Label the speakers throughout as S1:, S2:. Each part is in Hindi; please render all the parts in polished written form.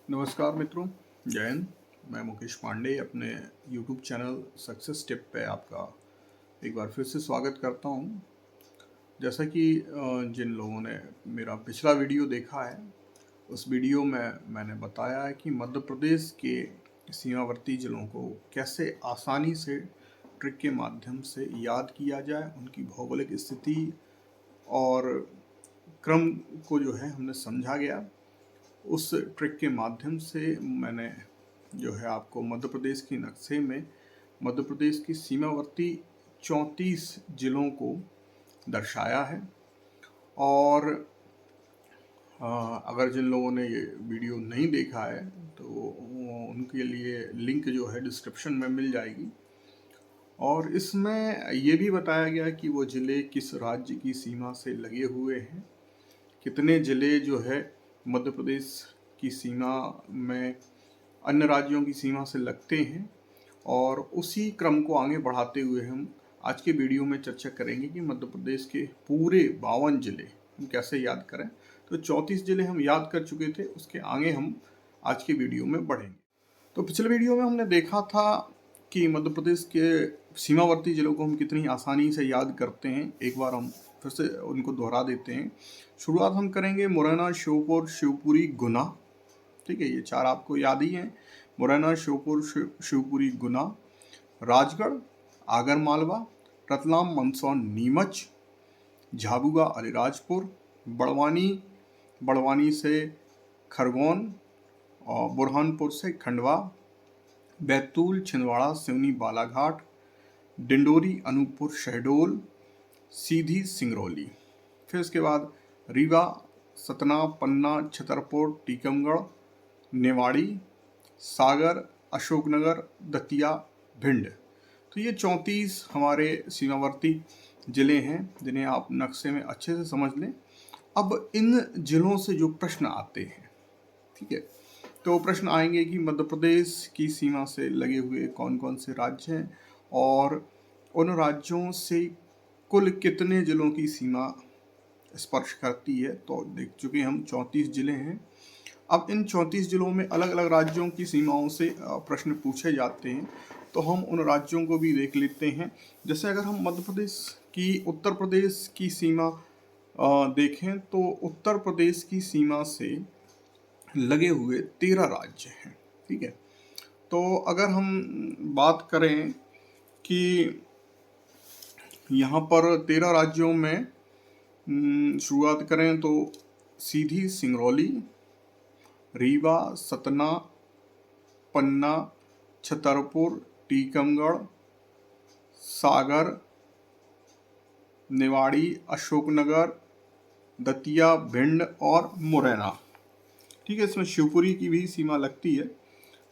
S1: नमस्कार मित्रों, जय हिंद। मैं मुकेश पांडे अपने YouTube चैनल सक्सेस टिप पे आपका एक बार फिर से स्वागत करता हूँ। जैसा कि जिन लोगों ने मेरा पिछला वीडियो देखा है, उस वीडियो में मैंने बताया है कि मध्य प्रदेश के सीमावर्ती जिलों को कैसे आसानी से ट्रिक के माध्यम से याद किया जाए, उनकी भौगोलिक स्थिति और क्रम को जो है हमने समझा गया। उस ट्रिक के माध्यम से मैंने जो है आपको मध्य प्रदेश के नक्शे में मध्य प्रदेश की सीमावर्ती 34 जिलों को दर्शाया है। और अगर जिन लोगों ने ये वीडियो नहीं देखा है तो उनके लिए लिंक जो है डिस्क्रिप्शन में मिल जाएगी। और इसमें ये भी बताया गया कि वो ज़िले किस राज्य की सीमा से लगे हुए हैं, कितने ज़िले जो है मध्य प्रदेश की सीमा में अन्य राज्यों की सीमा से लगते हैं। और उसी क्रम को आगे बढ़ाते हुए हम आज के वीडियो में चर्चा करेंगे कि मध्य प्रदेश के पूरे 52 ज़िले हम कैसे याद करें। तो 34 ज़िले हम याद कर चुके थे, उसके आगे हम आज के वीडियो में बढ़ेंगे। तो पिछले वीडियो में हमने देखा था कि मध्य प्रदेश के सीमावर्ती जिलों को हम कितनी आसानी से याद करते हैं। एक बार हम फिर से उनको दोहरा देते हैं। शुरुआत हम करेंगे मुरैना, श्योपुर, शिवपुरी, गुना। ठीक है, ये चार आपको याद ही हैं। मुरैना, श्योपुर, शिवपुरी, गुना, राजगढ़, आगरमालवा, रतलाम, मंदसौर, नीमच, झाबुआ, अलीराजपुर, बड़वानी से खरगोन, और बुरहानपुर से खंडवा, बैतूल, छिंदवाड़ा, सिवनी, बालाघाट, डिंडोरी, अनूपपुर, शहडोल, सीधी, सिंगरौली। फिर इसके बाद रीवा, सतना, पन्ना, छतरपुर, टीकमगढ़, नेवाड़ी, सागर, अशोकनगर, दतिया, भिंड। तो ये 34 हमारे सीमावर्ती ज़िले हैं जिन्हें आप नक्शे में अच्छे से समझ लें। अब इन ज़िलों से जो प्रश्न आते हैं, ठीक है, तो प्रश्न आएंगे कि मध्य प्रदेश की सीमा से लगे हुए कौन कौन से राज्य हैं और उन राज्यों से कुल कितने ज़िलों की सीमा स्पर्श करती है। तो देख चुके हम 34 ज़िले हैं। अब इन 34 ज़िलों में अलग अलग राज्यों की सीमाओं से प्रश्न पूछे जाते हैं, तो हम उन राज्यों को भी देख लेते हैं। जैसे अगर हम मध्य प्रदेश की उत्तर प्रदेश की सीमा देखें तो उत्तर प्रदेश की सीमा से लगे हुए 13 राज्य हैं। ठीक है, तो अगर हम बात करें कि यहाँ पर 13 राज्यों में शुरुआत करें तो सीधी, सिंगरौली, रीवा, सतना, पन्ना, छतरपुर, टीकमगढ़, सागर, नेवाड़ी, अशोकनगर, दतिया, भिंड और मुरैना। ठीक है, इसमें शिवपुरी की भी सीमा लगती है।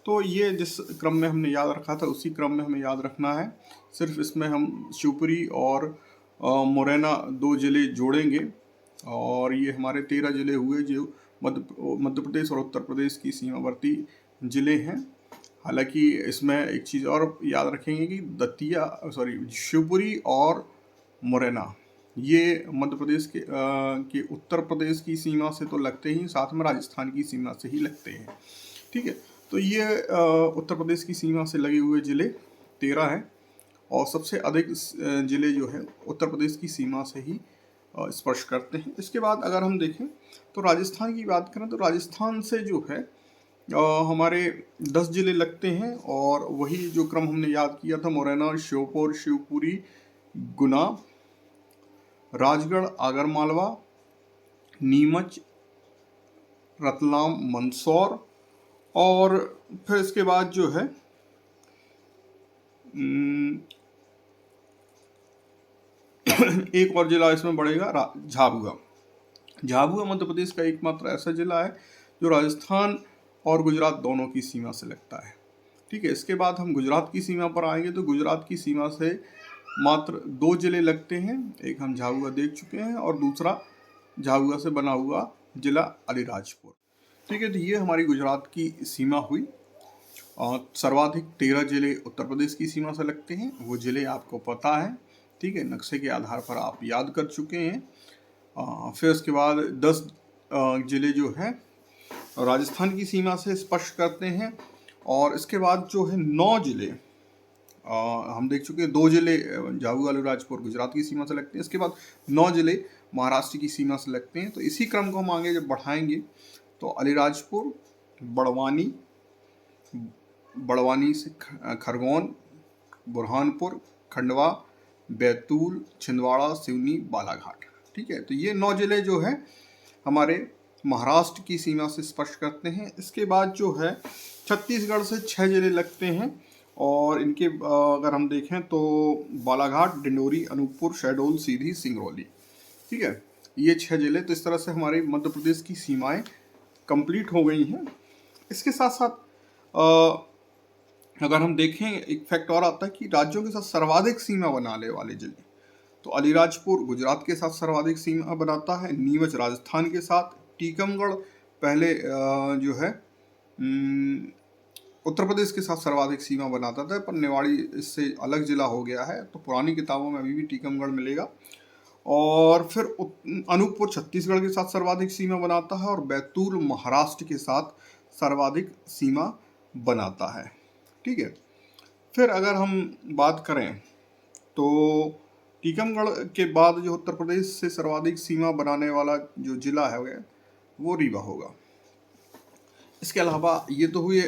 S1: तो ये जिस क्रम में हमने याद रखा था उसी क्रम में हमें याद रखना है। सिर्फ इसमें हम शिवपुरी और मुरैना 2 ज़िले जोड़ेंगे और ये हमारे 13 ज़िले हुए जो मध्य प्रदेश और उत्तर प्रदेश की सीमावर्ती ज़िले हैं। हालांकि इसमें एक चीज़ और याद रखेंगे कि शिवपुरी और मुरैना ये मध्य प्रदेश के उत्तर प्रदेश की सीमा से तो लगते ही, साथ में राजस्थान की सीमा से ही लगते हैं। ठीक है, तो ये उत्तर प्रदेश की सीमा से लगे हुए ज़िले 13 हैं और सबसे अधिक ज़िले जो है उत्तर प्रदेश की सीमा से ही स्पर्श करते हैं। इसके बाद अगर हम देखें तो राजस्थान की बात करें तो राजस्थान से जो है हमारे 10 ज़िले लगते हैं और वही जो क्रम हमने याद किया था, मुरैना, श्योपुर, शिवपुरी, गुना, राजगढ़, आगरमालवा, नीमच, रतलाम, मंदसौर। और फिर इसके बाद जो है एक और जिला इसमें बढ़ेगा, झाबुआ। झाबुआ मध्य प्रदेश का एकमात्र ऐसा जिला है जो राजस्थान और गुजरात दोनों की सीमा से लगता है। ठीक है, इसके बाद हम गुजरात की सीमा पर आएंगे तो गुजरात की सीमा से मात्र 2 ज़िले लगते हैं। एक हम झाबुआ देख चुके हैं और दूसरा झाबुआ से बना हुआ जिला अलीराजपुर। ठीक है, तो ये हमारी गुजरात की सीमा हुई। और सर्वाधिक 13 ज़िले उत्तर प्रदेश की सीमा से लगते हैं, वो ज़िले आपको पता है। ठीक है, नक्शे के आधार पर आप याद कर चुके हैं। फिर उसके बाद 10 जिले जो हैं राजस्थान की सीमा से स्पर्श करते हैं, और इसके बाद जो है 9 जिले हम देख चुके हैं। 2 जिले झाबुआ अलीराजपुर गुजरात की सीमा से लगते हैं, इसके बाद 9 जिले महाराष्ट्र की सीमा से लगते हैं। तो इसी क्रम को हम आगे जब बढ़ाएंगे तो अलीराजपुर, बड़वानी, बड़वानी से खरगोन, बुरहानपुर, खंडवा, बैतूल, छिंदवाड़ा, सिवनी, बालाघाट। ठीक है, तो ये 9 जिले जो है हमारे महाराष्ट्र की सीमा से स्पर्श करते हैं। इसके बाद जो है छत्तीसगढ़ से 6 जिले लगते हैं, और इनके अगर हम देखें तो बालाघाट, डिंडोरी, अनूपपुर, शहडोल, सीधी, सिंगरौली। ठीक है, ये 6 जिले। तो इस तरह से हमारी मध्य प्रदेश की सीमाएं कंप्लीट हो गई हैं। इसके साथ साथ अगर हम देखें, एक फैक्ट और आता है कि राज्यों के साथ सर्वाधिक सीमा बनाने वाले जिले, तो अलीराजपुर गुजरात के साथ सर्वाधिक सीमा बनाता है, नीमच राजस्थान के साथ, टीकमगढ़ पहले जो है उत्तर प्रदेश के साथ सर्वाधिक सीमा बनाता था, पर निवाड़ी इससे अलग जिला हो गया है, तो पुरानी किताबों में अभी भी टीकमगढ़ मिलेगा। और फिर अनूपपुर छत्तीसगढ़ के साथ सर्वाधिक सीमा बनाता है, और बैतूल महाराष्ट्र के साथ सर्वाधिक सीमा बनाता है। ठीक है, फिर अगर हम बात करें तो टीकमगढ़ के बाद जो उत्तर प्रदेश से सर्वाधिक सीमा बनाने वाला जो जिला है वो रीवा होगा। इसके अलावा ये तो हुए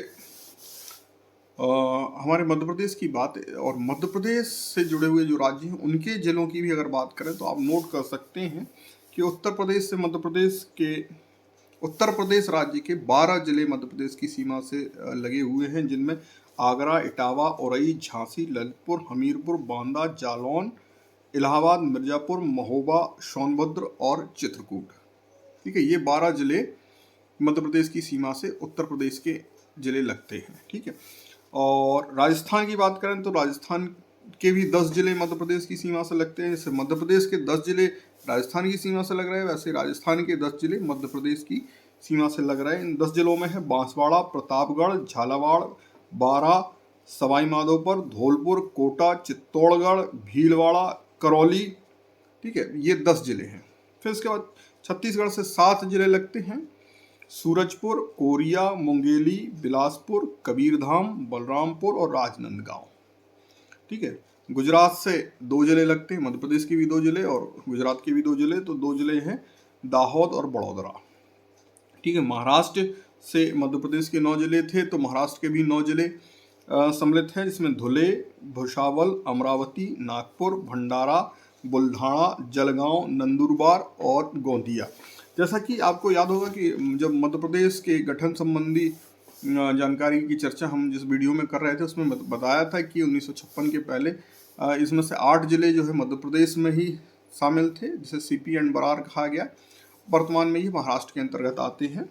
S1: हमारे मध्य प्रदेश की बात, और मध्य प्रदेश से जुड़े हुए जो राज्य हैं उनके जिलों की भी अगर बात करें तो आप नोट कर सकते हैं कि उत्तर प्रदेश से मध्य प्रदेश के उत्तर प्रदेश राज्य के 12 जिले मध्य प्रदेश की सीमा से लगे हुए हैं, जिनमें आगरा, इटावा, औरई, झांसी, ललितपुर, हमीरपुर, बांदा, जालौन, इलाहाबाद, मिर्जापुर, महोबा, सोनभद्र और चित्रकूट। ठीक है, ये 12 जिले मध्य प्रदेश की सीमा से उत्तर प्रदेश के जिले लगते हैं। ठीक है, और राजस्थान की बात करें तो राजस्थान के भी 10 जिले मध्य प्रदेश की सीमा से लगते हैं। जैसे मध्य प्रदेश के 10 जिले राजस्थान की सीमा से लग रहे हैं, वैसे राजस्थान के 10 जिले मध्य प्रदेश की सीमा से लग रहे हैं। इन 10 जिलों में है बांसवाड़ा, प्रतापगढ़, झालावाड़, बारा, सवाई माधोपुर, धौलपुर, कोटा, चित्तौड़गढ़, भीलवाड़ा, करौली। ठीक है, ये 10 जिले हैं। फिर इसके बाद छत्तीसगढ़ से 7 जिले लगते हैं, सूरजपुर, कोरिया, मुंगेली, बिलासपुर, कबीरधाम, बलरामपुर और राजनांदगांव। ठीक है, गुजरात से 2 जिले लगते हैं, मध्य प्रदेश के भी 2 जिले और गुजरात के भी 2 जिले, तो 2 जिले हैं दाहोद और बड़ोदरा। ठीक है, महाराष्ट्र से मध्य प्रदेश के 9 जिले थे, तो महाराष्ट्र के भी 9 जिले सम्मिलित हैं, जिसमें धुले, भुसावल, अमरावती, नागपुर, भंडारा, बुल्ढाना, जलगांव, नंदुरबार और गोंदिया। जैसा कि आपको याद होगा कि जब मध्य प्रदेश के गठन संबंधी जानकारी की चर्चा हम जिस वीडियो में कर रहे थे उसमें बताया था कि 1956 के पहले इसमें से 8 जिले जो है मध्य प्रदेश में ही शामिल थे, जिसे सीपी एंड बरार कहा गया। वर्तमान में ये महाराष्ट्र के अंतर्गत आते हैं।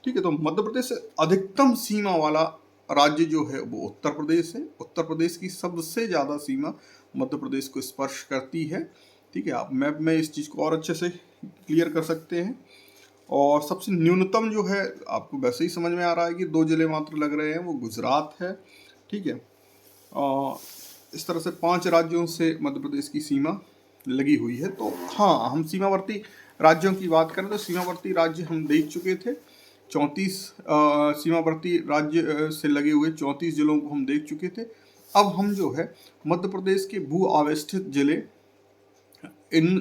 S1: ठीक है, तो मध्य प्रदेश से अधिकतम सीमा वाला राज्य जो है वो उत्तर प्रदेश है। उत्तर प्रदेश की सबसे ज़्यादा सीमा मध्य प्रदेश को स्पर्श करती है। ठीक है, आप मैप में इस चीज़ को और अच्छे से क्लियर कर सकते हैं। और सबसे न्यूनतम जो है आपको वैसे ही समझ में आ रहा है कि 2 जिले मात्र लग रहे हैं, वो गुजरात है। ठीक है, इस तरह से 5 राज्यों से मध्य प्रदेश की सीमा लगी हुई है। तो हाँ, हम सीमावर्ती राज्यों की बात करें तो सीमावर्ती राज्य हम देख चुके थे। 34 सीमावर्ती राज्य से लगे हुए 34 जिलों को हम देख चुके थे। अब हम जो है मध्य प्रदेश के भू आवेष्टित जिले इन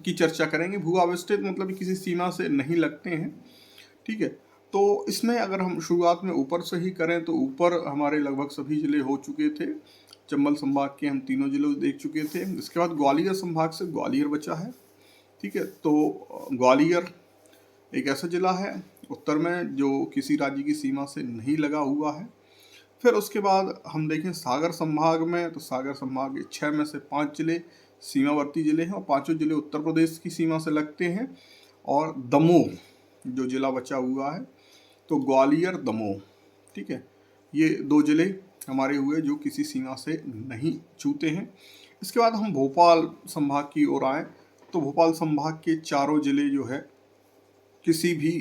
S1: की चर्चा करेंगे। भू आवेष्टित मतलब किसी सीमा से नहीं लगते हैं। ठीक है, तो इसमें अगर हम शुरुआत में ऊपर से ही करें तो ऊपर हमारे लगभग सभी जिले हो चुके थे। चंबल संभाग के हम 3 जिले देख चुके थे। इसके बाद ग्वालियर संभाग से ग्वालियर बचा है। ठीक है, तो ग्वालियर एक ऐसा जिला है उत्तर में जो किसी राज्य की सीमा से नहीं लगा हुआ है। फिर उसके बाद हम देखें सागर संभाग में, तो सागर संभाग के 6 में से 5 जिले सीमावर्ती जिले हैं और 5 जिले उत्तर प्रदेश की सीमा से लगते हैं। और दमोह जो जिला बचा हुआ है, तो ग्वालियर, दमोह। ठीक है, ये 2 जिले हमारे हुए जो किसी सीमा से नहीं छूते हैं। इसके बाद हम भोपाल संभाग की ओर आए तो भोपाल संभाग के 4 जिले जो है किसी भी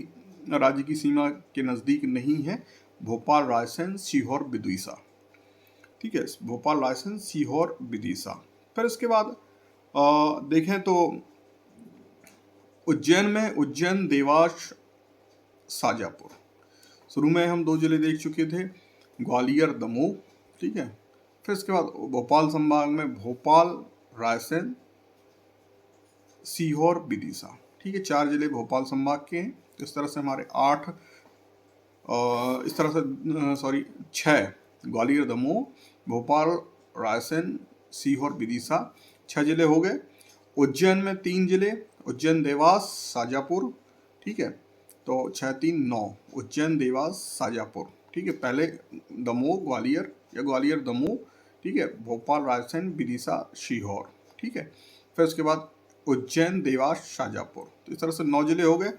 S1: राज्य की सीमा के नज़दीक नहीं है। भोपाल, रायसेन, सीहोर, विदिशा। ठीक है, भोपाल, रायसेन, सीहोर, विदिशा। फिर इसके बाद देखें तो उज्जैन में उज्जैन, देवास, शाजापुर। शुरू में हम 2 जिले देख चुके थे, ग्वालियर, दमोह, ठीक है। फिर इसके बाद भोपाल संभाग में भोपाल, रायसेन, सीहोर, विदिशा, ठीक है। 4 जिले भोपाल संभाग के हैं। इस तरह से हमारे 8 इस तरह से सॉरी 6 ग्वालियर, दमोह, भोपाल, रायसेन, सीहोर, विदिशा 6 जिले हो गए। उज्जैन में 3 जिले, उज्जैन, देवास, शाजापुर, ठीक है। तो 6 3 9 उज्जैन, देवास, शाजापुर, ठीक है। पहले दमोह, ग्वालियर या ग्वालियर, दमोह, ठीक है। भोपाल, रायसेन, विदिशा, सीहोर, ठीक है। फिर उसके बाद उज्जैन, देवास, शाजापुर। तो इस तरह से 9 जिले हो गए।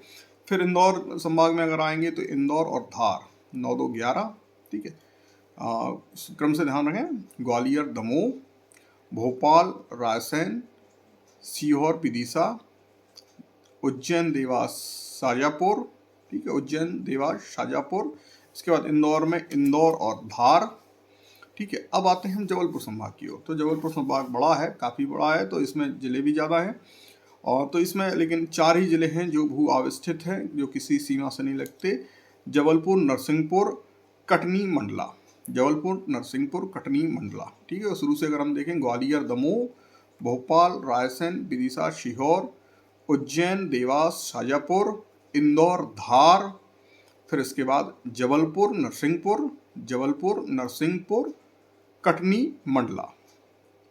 S1: फिर इंदौर संभाग में अगर आएंगे तो इंदौर और धार, 9 2 11, ठीक है। क्रम से ध्यान रखें, ग्वालियर, दमोह, भोपाल, रायसेन, सीहोर, विदिशा, उज्जैन, देवास, शाजापुर, ठीक है। उज्जैन, देवास, शाजापुर। इसके बाद इंदौर में इंदौर और धार, ठीक है। अब आते हैं हम जबलपुर संभाग की ओर। तो जबलपुर संभाग बड़ा है, काफ़ी बड़ा है, तो इसमें जिले भी ज़्यादा हैं। और तो इसमें लेकिन 4 ही जिले हैं जो भू अवस्थित हैं, जो किसी सीमा से नहीं लगते। जबलपुर, नरसिंहपुर, कटनी, मंडला। जबलपुर, नरसिंहपुर, कटनी, मंडला, ठीक है। शुरू से अगर हम देखें, ग्वालियर, दमोह, भोपाल, रायसेन, विदिशा, सीहोर, उज्जैन, देवास, शाजापुर, इंदौर, धार। फिर इसके बाद जबलपुर, नरसिंहपुर, जबलपुर, नरसिंहपुर, कटनी, मंडला,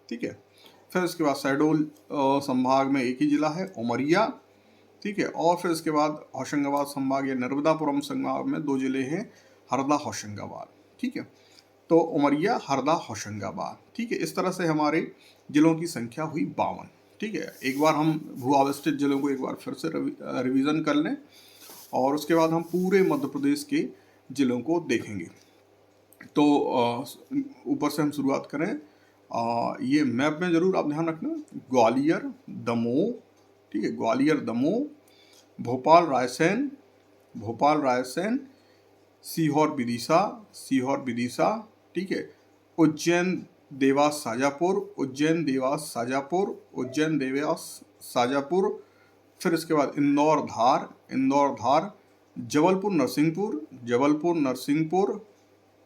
S1: ठीक है। फिर इसके बाद शहडोल संभाग में एक ही जिला है, उमरिया, ठीक है। और फिर इसके बाद होशंगाबाद संभाग या नर्मदापुरम संभाग में 2 जिले हैं, हरदा, होशंगाबाद, ठीक है। तो उमरिया, हरदा, होशंगाबाद, ठीक है। इस तरह से हमारे जिलों की संख्या हुई 52, ठीक है। एक बार हम भू अवस्थित जिलों को एक बार फिर से रिवीजन कर लें और उसके बाद हम पूरे मध्य प्रदेश के जिलों को देखेंगे। तो ऊपर से हम शुरुआत करें। ये मैप में ज़रूर आप ध्यान रखना, ग्वालियर, दमोह, ठीक है। ग्वालियर, दमोह, भोपाल, रायसेन, भोपाल, रायसेन, सीहोर, विदिशा, सीहोर, विदिशा, ठीक है। उज्जैन, देवास, शाजापुर, उज्जैन, देवास, शाजापुर, उज्जैन, देवास, शाजापुर। फिर इसके बाद इंदौर, धार, इंदौर, धार, जबलपुर, नरसिंहपुर, जबलपुर, नरसिंहपुर,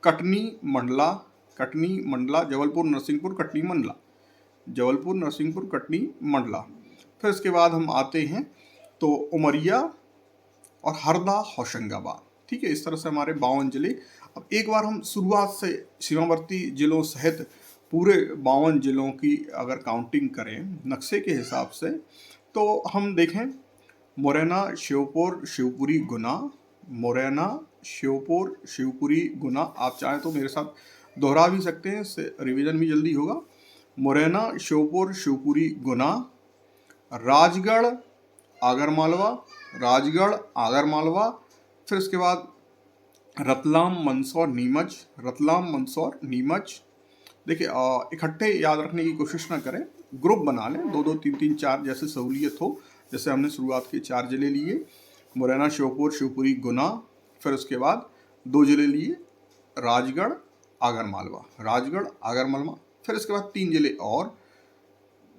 S1: कटनी, मंडला, कटनी, मंडला, जबलपुर, नरसिंहपुर, कटनी, मंडला, जबलपुर, नरसिंहपुर, कटनी, मंडला। फिर इसके बाद हम आते हैं तो उमरिया और हरदा, होशंगाबाद, ठीक है। इस तरह से हमारे 52 जिले। अब एक बार हम शुरुआत से सीमावर्ती जिलों सहित पूरे 52 जिलों की अगर काउंटिंग करें नक्शे के हिसाब से, तो हम देखें मुरैना, श्योपुर, शिवपुरी, गुना, मुरैना, श्योपुर, शिवपुरी, गुना। आप चाहें तो मेरे साथ दोहरा भी सकते हैं, इससे रिवीजन भी जल्दी होगा। मुरैना, श्योपुर, शिवपुरी, गुना, राजगढ़, आगरमालवा, राजगढ़, आगरमालवा। फिर इसके बाद रतलाम, मंदसौर, नीमच, रतलाम, मंदसौर, नीमच। देखिए इकट्ठे याद रखने की कोशिश ना करें, ग्रुप बना लें, 2 2 3 3 4 जैसे सहूलियत हो। जैसे हमने शुरुआत के 4 जिले लिए, मुरैना, श्योपुर, शिवपुरी, गुना। फिर उसके बाद 2 जिले लिए, राजगढ़, आगरमालवा, राजगढ़, आगरमालवा। फिर इसके बाद 3 जिले और,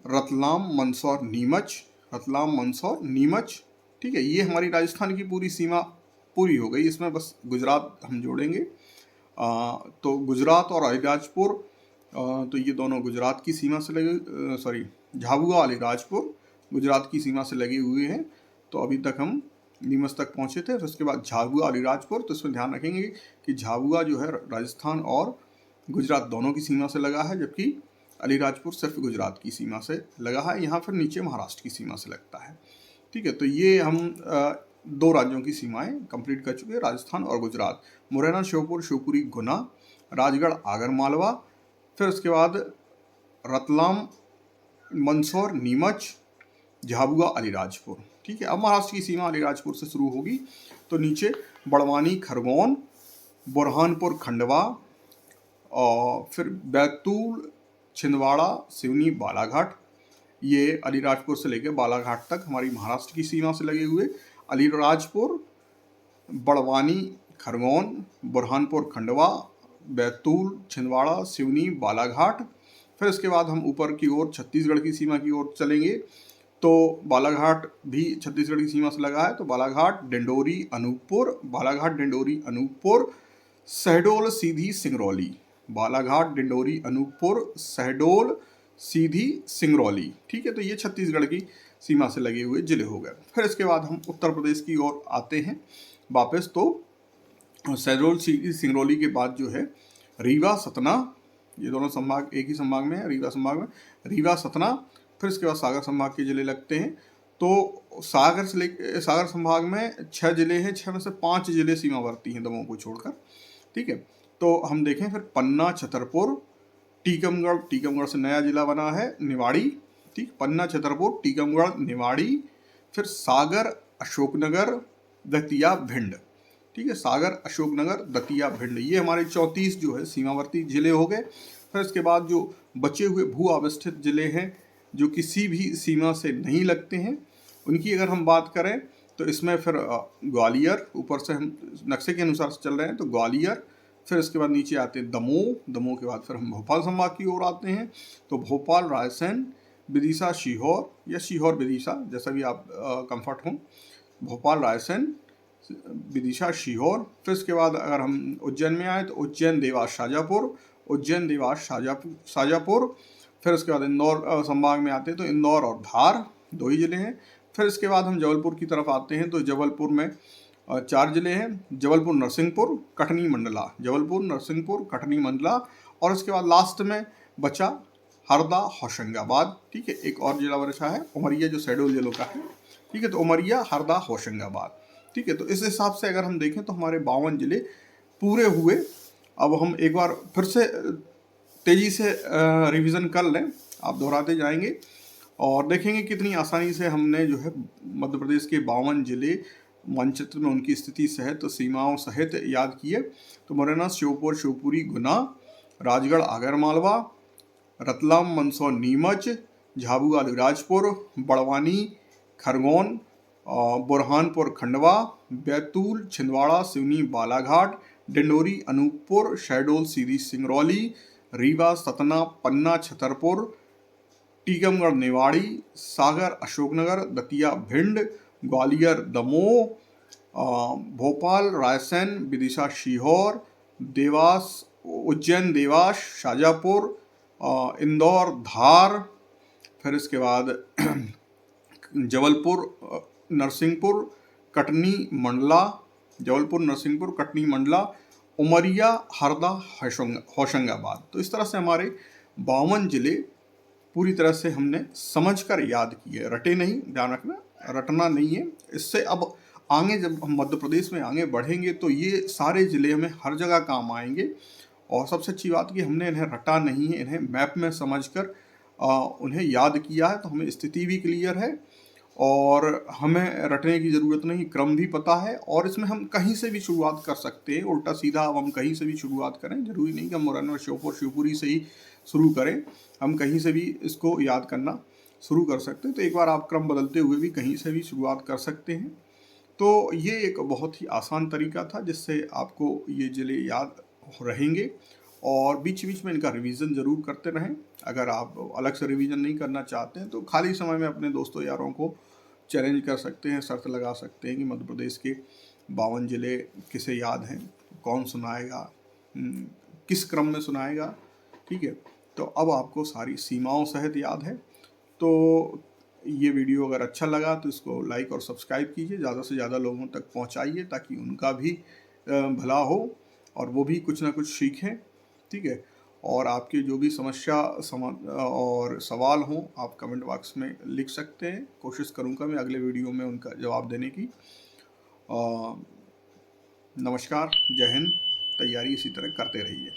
S1: रतलाम, मंदसौर, नीमच, रतलाम, मंदसौर, नीमच, ठीक है। ये हमारी राजस्थान की पूरी सीमा पूरी हो गई। इसमें बस गुजरात हम जोड़ेंगे। तो गुजरात और अलीराजपुर, तो ये दोनों गुजरात की सीमा से लगे, सॉरी झाबुआ, अलीराजपुर गुजरात की सीमा से लगे हुए हैं। तो अभी तक हम नीमच तक पहुंचे थे। फिर उसके बाद झाबुआ, अलीराजपुर। तो इसमें ध्यान रखेंगे कि झाबुआ जो है राजस्थान और गुजरात दोनों की सीमा से लगा है, जबकि अलीराजपुर सिर्फ गुजरात की सीमा से लगा है। यहाँ फिर नीचे महाराष्ट्र की सीमा से लगता है, ठीक है। तो ये हम 2 राज्यों की सीमाएं कंप्लीट कर चुके हैं, राजस्थान और गुजरात। मुरैना, श्योपुर, शिवपुरी, गुना, राजगढ़, आगरमालवा। फिर उसके बाद रतलाम, मंदसौर, नीमच, झाबुआ, अलीराजपुर, ठीक है। अब महाराष्ट्र की सीमा अलीराजपुर से शुरू होगी। तो नीचे बड़वानी, खरगोन, बुरहानपुर, खंडवा, और फिर बैतूल, छिंदवाड़ा, सिवनी, बालाघाट। ये अलीराजपुर से लेकर बालाघाट तक हमारी महाराष्ट्र की सीमा से लगे हुए। अलीराजपुर, बड़वानी, खरगोन, बुरहानपुर, खंडवा, बैतूल, छिंदवाड़ा, सिवनी, बालाघाट। फिर इसके बाद हम ऊपर की ओर छत्तीसगढ़ की सीमा की ओर चलेंगे। तो बालाघाट भी छत्तीसगढ़ की सीमा से लगा है, तो बालाघाट, डिंडोरी, अनूपपुर, बालाघाट, डिंडोरी, अनूपपुर, शहडोल, सीधी, सिंगरौली। बालाघाट, डिंडोरी, अनूपपुर, शहडोल, सीधी, सिंगरौली। ठीक है, तो ये छत्तीसगढ़ की सीमा से लगे हुए जिले हो गए। फिर इसके बाद हम उत्तर प्रदेश की ओर आते हैं वापस। तो शहडोल, सीधी, सिंगरौली के बाद जो है रीवा, सतना, ये दोनों संभाग एक ही संभाग में है, रीवा संभाग में, रीवा, सतना। फिर इसके बाद सागर संभाग के जिले लगते हैं। तो सागर से सागर संभाग में 6 जिले हैं, 6 में से 5 जिले सीमावर्ती हैं दमोह को छोड़कर। ठीक है, तो हम देखें फिर पन्ना, छतरपुर, टीकमगढ़, टीकमगढ़ से नया जिला बना है निवाड़ी। ठीक, पन्ना, छतरपुर, टीकमगढ़, निवाड़ी। फिर सागर, अशोकनगर, दतिया, भिंड। ठीक है, सागर, अशोकनगर, दतिया, भिंड, ये हमारे 34 जो है सीमावर्ती जिले हो गए। फिर इसके बाद जो बचे हुए भू अवस्थित जिले हैं जो किसी भी सीमा से नहीं लगते हैं, उनकी अगर हम बात करें तो इसमें फिर ग्वालियर, ऊपर से हम नक्शे के अनुसार चल रहे हैं तो ग्वालियर। फिर इसके बाद नीचे आते हैं दमोह, दमोह के बाद फिर हम भोपाल संभाग की ओर आते हैं। तो भोपाल, रायसेन, विदिशा, सीहोर या सीहोर विदिशा, जैसा भी आप कंफर्ट हो, भोपाल, रायसेन, विदिशा, सीहोर। फिर इसके बाद अगर हम उज्जैन में आए तो उज्जैन, देवास, शाजापुर, उज्जैन, देवास, शाजापुर। फिर उसके बाद इंदौर संभाग में आते हैं तो इंदौर और धार, 2 ही जिले हैं। फिर इसके बाद हम जबलपुर की तरफ आते हैं तो जबलपुर में 4 जिले हैं, जबलपुर, नरसिंहपुर, कटनी, मंडला। जबलपुर, नरसिंहपुर, कटनी, मंडला। और उसके बाद लास्ट में बचा हरदा, होशंगाबाद। ठीक है, एक और जिला बचा है उमरिया जो शहडोल जिलों का है। ठीक है, तो उमरिया, हरदा, होशंगाबाद। ठीक है, तो इस हिसाब से अगर हम देखें तो हमारे 52 जिले पूरे हुए। अब हम एक बार फिर से तेज़ी से रिवीजन कर लें, आप दोहराते जाएंगे और देखेंगे कितनी आसानी से हमने जो है मध्य प्रदेश के 52 जिले मानचित्र में उनकी स्थिति सहित, सीमाओं सहित याद किए। तो मुरैना, श्योपुर, शिवपुरी, गुना, राजगढ़, आगरमालवा, रतलाम, मंदसौर, नीमच, झाबुआ, अलीराजपुर, बड़वानी, खरगोन, बुरहानपुर, खंडवा, बैतूल, छिंदवाड़ा, सिवनी, बालाघाट, डिंडोरी, अनूपपुर, शहडोल, सीधी, सिंगरौली, रीवा, सतना, पन्ना, छतरपुर, टीकमगढ़, निवाड़ी, सागर, अशोकनगर, दतिया, भिंड, ग्वालियर, दमोह, भोपाल, रायसेन, विदिशा, सीहोर, देवास, उज्जैन, देवास, शाजापुर, इंदौर, धार। फिर इसके बाद जबलपुर, नरसिंहपुर, कटनी, मंडला, जबलपुर, नरसिंहपुर, कटनी, मंडला, उमरिया, हरदा, होशंगाबाद। तो इस तरह से हमारे 52 जिले पूरी तरह से हमने समझकर याद किए, रटे नहीं, ध्यान रखना, रटना नहीं है। इससे अब आगे जब हम मध्य प्रदेश में आगे बढ़ेंगे तो ये सारे ज़िले हमें हर जगह काम आएंगे। और सबसे अच्छी बात कि हमने इन्हें रटा नहीं है, इन्हें मैप में समझकर उन्हें याद किया है, तो हमें स्थिति भी क्लियर है और हमें रटने की ज़रूरत नहीं, क्रम भी पता है। और इसमें हम कहीं से भी शुरुआत कर सकते हैं, उल्टा सीधा अब हम कहीं से भी शुरुआत करें, जरूरी नहीं कि हम मुरैना, श्योपुर, शिवपुरी से ही शुरू करें, हम कहीं से भी इसको याद करना शुरू कर सकते हैं। तो एक बार आप क्रम बदलते हुए भी कहीं से भी शुरुआत कर सकते हैं। तो ये एक बहुत ही आसान तरीका था जिससे आपको ये ज़िले याद रहेंगे। और बीच बीच में इनका रिवीजन ज़रूर करते रहें। अगर आप अलग से रिवीजन नहीं करना चाहते हैं तो खाली समय में अपने दोस्तों यारों को चैलेंज कर सकते हैं, शर्त लगा सकते हैं कि मध्य प्रदेश के 52 जिले किसे याद हैं, कौन सुनाएगा, किस क्रम में सुनाएगा। ठीक है, तो अब आपको सारी सीमाओं सहित याद है। तो ये वीडियो अगर अच्छा लगा तो इसको लाइक और सब्सक्राइब कीजिए, ज़्यादा से ज़्यादा लोगों तक पहुंचाइए ताकि उनका भी भला हो और वो भी कुछ ना कुछ सीखें। ठीक है, और आपके जो भी समस्या और सवाल हों आप कमेंट बॉक्स में लिख सकते हैं, कोशिश करूँगा मैं अगले वीडियो में उनका जवाब देने की। नमस्कार, जय हिंद। तैयारी इसी तरह करते रहिए।